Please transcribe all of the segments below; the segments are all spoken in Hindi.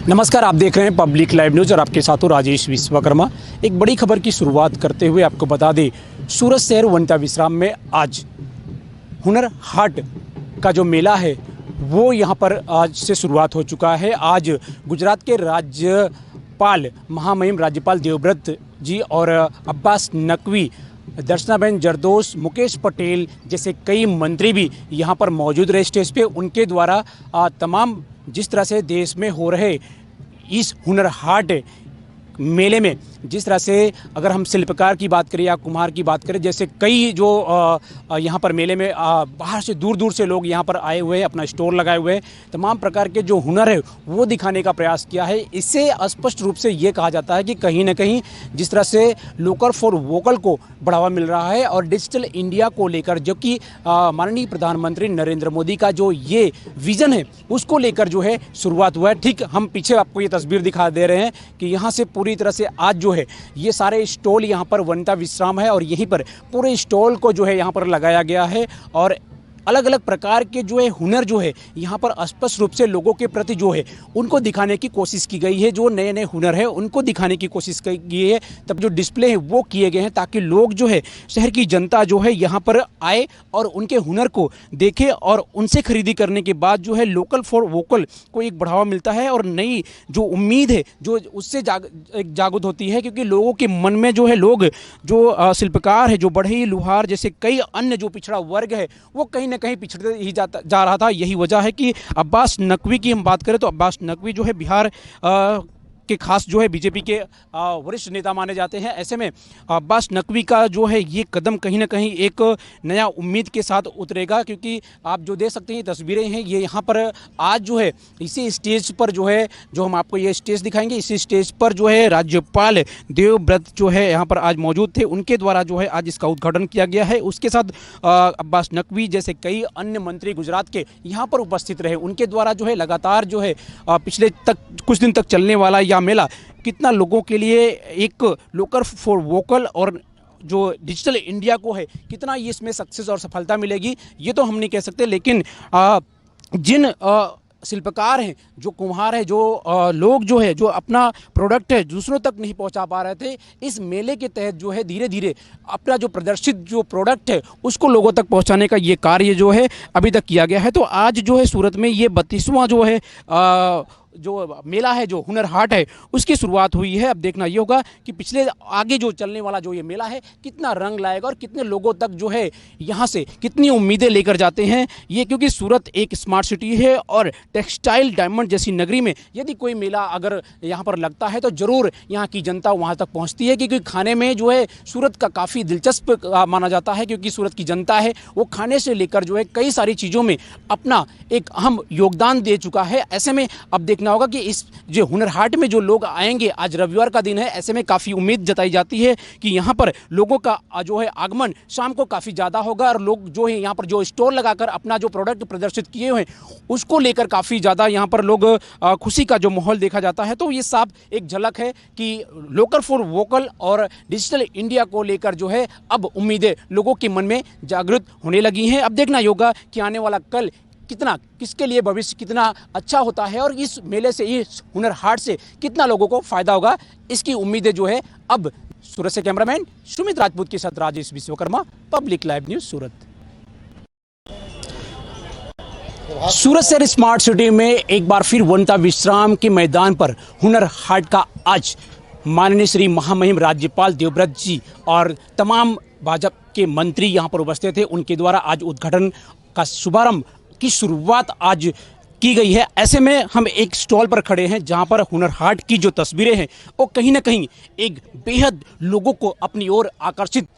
नमस्कार, आप देख रहे हैं पब्लिक लाइव न्यूज़ और आपके साथ हूं राजेश विश्वकर्मा। एक बड़ी खबर की शुरुआत करते हुए आपको बता दें, सूरत शहर वनिता विश्राम में आज हुनर हाट का जो मेला है वो यहां पर आज से शुरुआत हो चुका है। आज गुजरात के राज्यपाल महामहिम राज्यपाल देवव्रत जी और अब्बास नकवी, दर्शनाबेन जरदोश, मुकेश पटेल जैसे कई मंत्री भी यहाँ पर मौजूद रहे स्टेज पे। उनके द्वारा तमाम जिस तरह से देश में हो रहे इस हुनर हाट मेले में, जिस तरह से अगर हम शिल्पकार की बात करें या कुम्हार की बात करें, जैसे कई जो यहाँ पर मेले में बाहर से दूर दूर से लोग यहाँ पर आए हुए हैं, अपना स्टोर लगाए हुए हैं, तमाम प्रकार के जो हुनर है वो दिखाने का प्रयास किया है। इससे स्पष्ट रूप से ये कहा जाता है कि कहीं ना कहीं जिस तरह से लोकल फॉर वोकल को बढ़ावा मिल रहा है और डिजिटल इंडिया को लेकर जो कि माननीय प्रधानमंत्री नरेंद्र मोदी का जो ये विज़न है उसको लेकर जो है शुरुआत हुआ है। ठीक हम पीछे आपको ये तस्वीर दिखा दे रहे हैं कि यहाँ से पूरी तरह से आज जो है ये सारे स्टॉल यहाँ पर वनिता विश्राम है और यहीं पर पूरे स्टॉल को जो है यहाँ पर लगाया गया है और अलग अलग प्रकार के जो है हुनर जो है यहाँ पर स्पष्ट रूप से लोगों के प्रति जो है उनको दिखाने की कोशिश की गई है। जो नए नए हुनर है उनको दिखाने की कोशिश की गई है। तब जो डिस्प्ले है वो किए गए हैं ताकि लोग जो है शहर की जनता जो है यहाँ पर आए और उनके हुनर को देखे और उनसे खरीदी करने के बाद जो है लोकल फॉर वोकल को एक बढ़ावा मिलता है और नई जो उम्मीद है जो उससे जागृत होती है, क्योंकि लोगों के मन में जो है लोग जो शिल्पकार है, जो बढ़ई लुहार जैसे कई अन्य जो पिछड़ा वर्ग है वो कहीं न कहीं पिछड़ते ही जा रहा था। यही वजह है कि अब्बास नकवी की हम बात करें तो अब्बास नकवी जो है बिहार के खास जो है बीजेपी के वरिष्ठ नेता माने जाते हैं। ऐसे में अब्बास नकवी का जो है ये कदम कहीं ना कहीं एक नया उम्मीद के साथ उतरेगा, क्योंकि आप जो देख सकते हैं ये तस्वीरें हैं, ये यहाँ पर आज जो है इसी स्टेज पर जो है जो हम आपको ये स्टेज दिखाएंगे, इसी स्टेज पर जो है राज्यपाल देवव्रत जो है यहाँ पर आज मौजूद थे, उनके द्वारा जो है आज इसका उद्घाटन किया गया है। उसके साथ अब्बास नकवी जैसे कई अन्य मंत्री गुजरात के यहाँ पर उपस्थित रहे, उनके द्वारा जो है लगातार जो है पिछले कुछ दिन तक चलने वाला या मेला कितना लोगों के लिए एक लोकल फॉर वोकल और जो डिजिटल इंडिया को है कितना ये इसमें सक्सेस और सफलता मिलेगी ये तो हम नहीं कह सकते, लेकिन जिन शिल्पकार हैं, जो कुम्हार है, जो लोग जो है जो अपना प्रोडक्ट है दूसरों तक नहीं पहुंचा पा रहे थे, इस मेले के तहत जो है धीरे धीरे अपना जो प्रदर्शित जो प्रोडक्ट है उसको लोगों तक पहुंचाने का ये कार्य जो है अभी तक किया गया है। तो आज जो है सूरत में ये 32वां जो है जो मेला है, जो हुनर हाट है, उसकी शुरुआत हुई है। अब देखना ये होगा कि पिछले आगे जो चलने वाला जो ये मेला है कितना रंग लाएगा और कितने लोगों तक जो है यहाँ से कितनी उम्मीदें लेकर जाते हैं ये, क्योंकि सूरत एक स्मार्ट सिटी है और टेक्सटाइल डायमंड जैसी नगरी में यदि कोई मेला अगर यहाँ पर लगता है तो ज़रूर यहाँ की जनता वहाँ तक पहुँचती है, क्योंकि खाने में जो है सूरत का काफ़ी दिलचस्प माना जाता है, क्योंकि सूरत की जनता है वो खाने से लेकर जो है कई सारी चीज़ों में अपना एक अहम योगदान दे चुका है। ऐसे में अब देखना होगा कि इस जो हुनर हाट में जो लोग आएंगे, आज रविवार का दिन है, ऐसे में काफ़ी उम्मीद जताई जाती है कि यहाँ पर लोगों का जो है आगमन शाम को काफ़ी ज़्यादा होगा और लोग जो है यहाँ पर जो स्टोर लगाकर अपना जो प्रोडक्ट प्रदर्शित किए हुए हैं उसको लेकर काफ़ी ज़्यादा यहाँ पर लोग खुशी का जो माहौल देखा जाता है। तो ये साफ एक झलक है कि लोकल फॉर वोकल और डिजिटल इंडिया को लेकर जो है अब उम्मीदें लोगों के मन में जागृत होने लगी हैं। अब देखना होगा कि आने वाला कल कितना किसके लिए भविष्य कितना अच्छा होता है और इस मेले से, इस हुनर हाट से कितना लोगों को फायदा होगा, इसकी उम्मीदें जो है अब। सूरत से कैमरामैन सुमित राजपूत के साथ Rajesh Vishwakarma, public live news Surat. Surat शहर स्मार्ट सिटी में एक बार फिर वनिता विश्राम के मैदान पर हुनर हाट का आज माननीय श्री महामहिम राज्यपाल देवव्रत जी और तमाम भाजपा के मंत्री यहाँ पर उपस्थित थे, उनके द्वारा आज उद्घाटन का शुभारंभ की शुरुआत आज की गई है। ऐसे में हम एक स्टॉल पर खड़े हैं जहां पर हुनर हाट की जो तस्वीरें हैं वो कहीं ना कहीं एक बेहद लोगों को अपनी ओर आकर्षित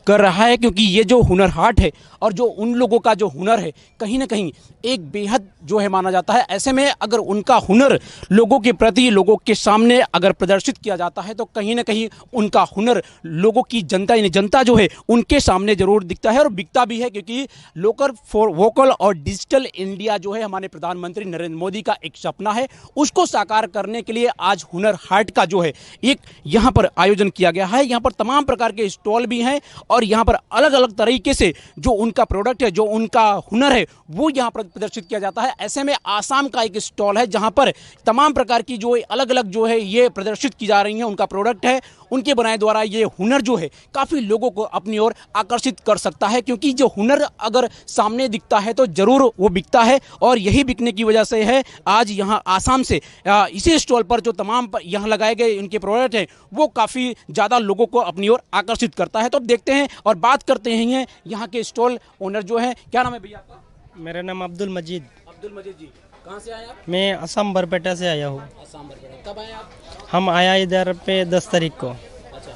कर रहा है, क्योंकि ये जो हुनर हाट है और जो उन लोगों का जो हुनर है कहीं ना कहीं एक बेहद जो है माना जाता है। ऐसे में अगर उनका हुनर लोगों के प्रति, लोगों के सामने अगर प्रदर्शित किया जाता है तो कहीं ना कहीं उनका हुनर लोगों की जनता जो है उनके सामने ज़रूर दिखता है और बिकता भी है, क्योंकि लोकल फॉर वोकल और डिजिटल इंडिया जो है हमारे प्रधानमंत्री नरेंद्र मोदी का एक सपना है, उसको साकार करने के लिए आज हुनर हाट का जो है एक यहाँ पर आयोजन किया गया है। यहाँ पर तमाम प्रकार के स्टॉल भी हैं और यहाँ पर अलग अलग तरीके से जो उनका प्रोडक्ट है, जो उनका हुनर है, वो यहाँ पर प्रदर्शित किया जाता है। ऐसे में आसाम का एक स्टॉल है जहाँ पर तमाम प्रकार की जो अलग अलग जो है ये प्रदर्शित की जा रही हैं, उनका प्रोडक्ट है, उनके बनाए द्वारा ये हुनर जो है काफ़ी लोगों को अपनी ओर आकर्षित कर सकता है, क्योंकि जो हुनर अगर सामने दिखता है तो ज़रूर वो बिकता है। और यही बिकने की वजह से है आज यहाँ आसाम से इसी स्टॉल पर जो तमाम यहाँ लगाए गए उनके प्रोडक्ट हैं वो काफ़ी ज़्यादा लोगों को अपनी ओर आकर्षित करता है। तो अब देखते हैं और बात करते हैं यहाँ के स्टॉल ओनर जो है। क्या नाम है भैया आपका? मेरा नाम अब्दुल मजीद। अब्दुल मजीद जी, कहाँ से आए आप? मैं असम बरपेटा से आया हूँ। आसाम बरपेटा। कब आए आप? हम आया इधर पे 10 तारीख को। अच्छा,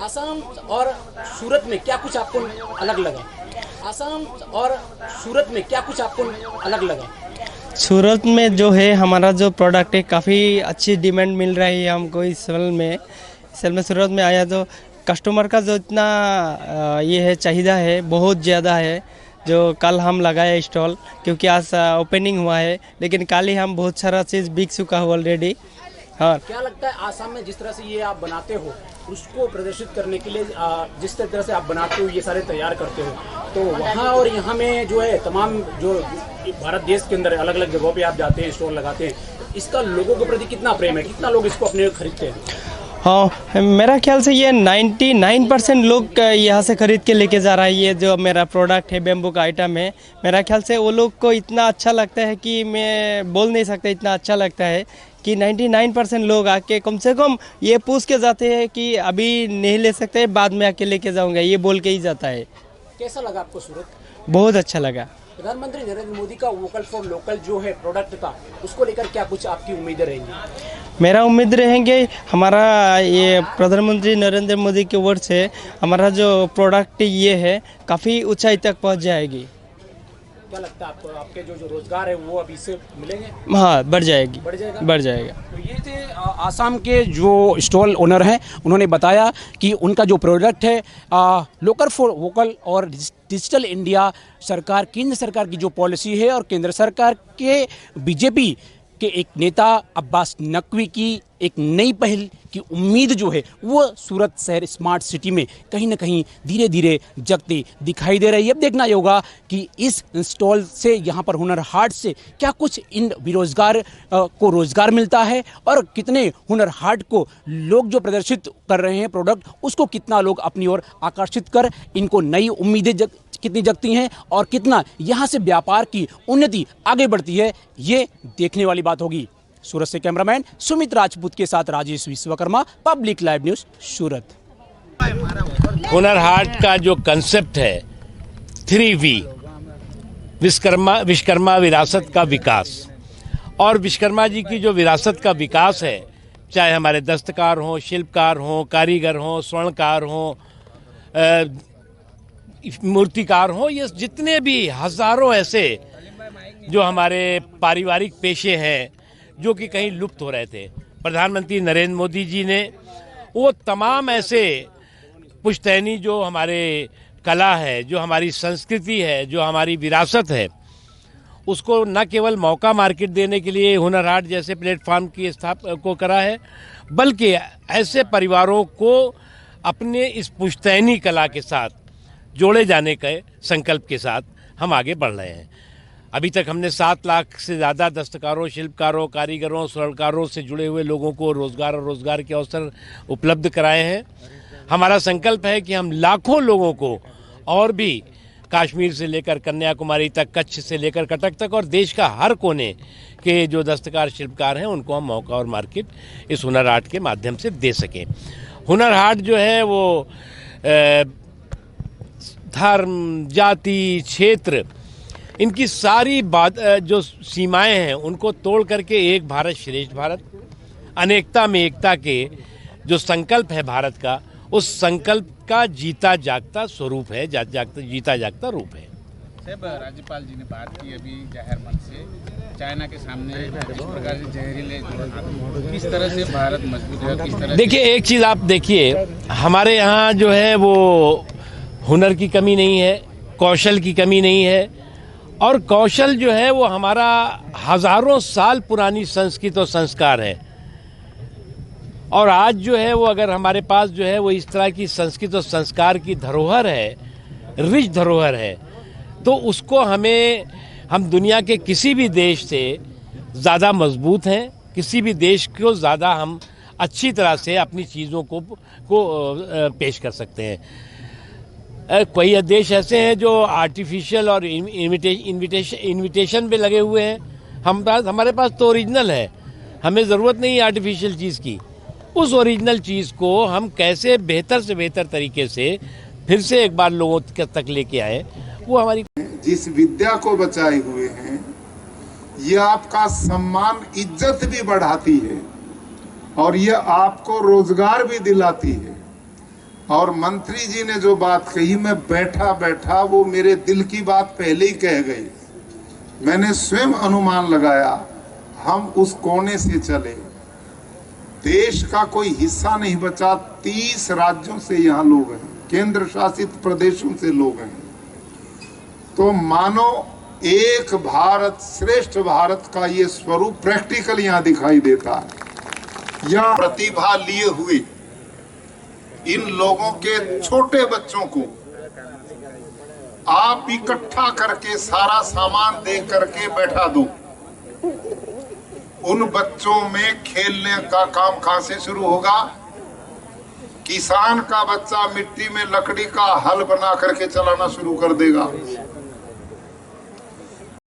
आसाम और सूरत में क्या कुछ आपको अलग लगा? आसाम और सूरत में क्या कुछ आपको अलग लगा? सूरत में जो है हमारा जो प्रोडक्ट है काफ़ी अच्छी डिमांड मिल रही है हमको इस साल में। सूरत में आया तो कस्टमर का जो इतना ये है चाहिदा है बहुत ज़्यादा है। जो कल हम लगाए स्टॉल, क्योंकि आज ओपनिंग हुआ है, लेकिन कल ही हम बहुत सारा चीज़ बिक चुका है ऑलरेडी। हाँ, क्या लगता है आसाम में जिस तरह से ये आप बनाते हो उसको प्रदर्शित करने के लिए जिस तरह से आप बनाते हो, ये सारे तैयार करते हो, तो वहाँ और यहाँ में जो है तमाम जो भारत देश के अंदर अलग अलग जगहों पे आप जाते हैं, स्टॉल लगाते हैं, इसका लोगों के प्रति कितना प्रेम है, कितना लोग इसको अपने खरीदते हैं? हाँ, मेरा ख्याल से ये 99% लोग यहाँ से ख़रीद के लेके जा रहा है। ये जो मेरा प्रोडक्ट है, बेम्बू का आइटम है, मेरा ख्याल से वो लोग को इतना अच्छा लगता है कि मैं बोल नहीं सकता, इतना अच्छा लगता है कि 99% लोग आके कम से कम ये पूछ के जाते हैं कि अभी नहीं ले सकते, बाद में आके लेके जाऊँगा, ये बोल के ही जाता है। कैसा लगा आपको सूरत? बहुत अच्छा लगा। प्रधानमंत्री नरेंद्र मोदी का वोकल फॉर लोकल जो है प्रोडक्ट का, उसको लेकर क्या कुछ आपकी उम्मीदें रहेंगी? मेरा उम्मीद रहेंगे हमारा ये प्रधानमंत्री नरेंद्र मोदी के वर्ड से हमारा जो प्रोडक्ट ये है काफ़ी ऊंचाई तक पहुंच जाएगी। क्या लगता है आपको, आपके जो रोजगार है वो अभी से मिलेंगे? हाँ, बढ़ जाएगी, बढ़ जाएगा, बढ़ जाएगा। तो ये थे आसाम के जो स्टॉल ओनर हैं, उन्होंने बताया कि उनका जो प्रोडक्ट है लोकल फॉर वोकल और डिजिटल इंडिया सरकार, केंद्र सरकार की जो पॉलिसी है और केंद्र सरकार के बीजेपी के एक नेता अब्बास नकवी की एक नई पहल की उम्मीद जो है वो सूरत शहर स्मार्ट सिटी में कहीं ना कहीं धीरे धीरे जगती दिखाई दे रही है। अब देखना ही होगा कि इस स्टॉल से, यहाँ पर हुनर हाट से क्या कुछ इन बेरोजगार को रोजगार मिलता है और कितने हुनर हाट को लोग जो प्रदर्शित कर रहे हैं प्रोडक्ट, उसको कितना लोग अपनी ओर आकर्षित कर इनको नई उम्मीदें कितनी जगती हैं और कितना यहाँ से व्यापार की उन्नति आगे बढ़ती है, ये देखने वाली बात होगी। सूरत से कैमरामैन सुमित राजपूत के साथ Rajesh Vishwakarma, public live news, Surat. Hunar Haat का जो कंसेप्ट है 3V, विश्वकर्मा विरासत का विकास, और विश्वकर्मा जी की जो विरासत का विकास है, चाहे हमारे दस्तकार हों, शिल्पकार हों, कारीगर हों, स्वर्णकार हों, मूर्तिकार हों, ये जितने भी हज़ारों ऐसे जो हमारे पारिवारिक पेशे हैं जो कि कहीं लुप्त हो रहे थे, प्रधानमंत्री नरेंद्र मोदी जी ने वो तमाम ऐसे पुश्तैनी जो हमारे कला है, जो हमारी संस्कृति है, जो हमारी विरासत है, उसको न केवल मौका मार्केट देने के लिए हुनर हाट जैसे प्लेटफॉर्म की स्थापना को करा है, बल्कि ऐसे परिवारों को अपने इस पुश्तैनी कला के साथ जोड़े जाने के संकल्प के साथ हम आगे बढ़ रहे हैं। अभी तक हमने 7 लाख से ज़्यादा दस्तकारों, शिल्पकारों, कारीगरों, स्वर्णकारों से जुड़े हुए लोगों को रोज़गार और रोज़गार के अवसर उपलब्ध कराए हैं। हमारा संकल्प है कि हम लाखों लोगों को और भी कश्मीर से लेकर कन्याकुमारी तक, कच्छ से लेकर कटक तक और देश का हर कोने के जो दस्तकार शिल्पकार हैं उनको हम मौका और मार्केट इस हुनर हाट के माध्यम से दे सकें। हुनर हाट जो है वो धर्म, जाति, क्षेत्र, इनकी सारी बात जो सीमाएं हैं उनको तोड़ करके एक भारत श्रेष्ठ भारत, अनेकता में एकता के जो संकल्प है भारत का, उस संकल्प का जीता जागता स्वरूप है, जीता जागता रूप है। साहब, राज्यपाल जी ने बात की अभी जाहिर मन से, चाइना के सामने इस प्रकार से जहरीले, किस तरह से भारत मजबूत है, किस तरह? देखिए, एक चीज़ आप देखिए, हमारे यहाँ जो है वो हुनर की कमी नहीं है, कौशल की कमी नहीं है, और कौशल जो है वो हमारा हज़ारों साल पुरानी संस्कृति और संस्कार है। और आज जो है वो अगर हमारे पास जो है वो इस तरह की संस्कृति और संस्कार की धरोहर है, रिच धरोहर है, तो उसको हम दुनिया के किसी भी देश से ज़्यादा मजबूत हैं, किसी भी देश को ज़्यादा हम अच्छी तरह से अपनी चीज़ों को पेश कर सकते हैं। कई देश ऐसे हैं जो आर्टिफिशियल और इनविटेशन पे लगे हुए हैं। हमारे पास तो ओरिजिनल है, हमें ज़रूरत नहीं है आर्टिफिशियल चीज़ की। उस ओरिजिनल चीज़ को हम कैसे बेहतर से बेहतर तरीके से फिर से एक बार लोगों तक लेके आए, वो हमारी। जिस विद्या को बचाए हुए हैं, ये आपका सम्मान इज्जत भी बढ़ाती है और ये आपको रोजगार भी दिलाती है। और मंत्री जी ने जो बात कही, मैं बैठा बैठा वो मेरे दिल की बात पहले ही कह गई। मैंने स्वयं अनुमान लगाया, हम उस कोने से चले, देश का कोई हिस्सा नहीं बचा। 30 राज्यों से यहाँ लोग हैं, केंद्र शासित प्रदेशों से लोग हैं। तो मानो एक भारत श्रेष्ठ भारत का ये स्वरूप प्रैक्टिकल यहाँ दिखाई देता है। यहाँ प्रतिभा लिए हुए इन लोगों के छोटे बच्चों को आप इकट्ठा करके सारा सामान दे करके बैठा दो। उन बच्चों में खेलने का काम कहां से शुरू होगा? किसान का बच्चा मिट्टी में लकड़ी का हल बना करके चलाना शुरू कर देगा।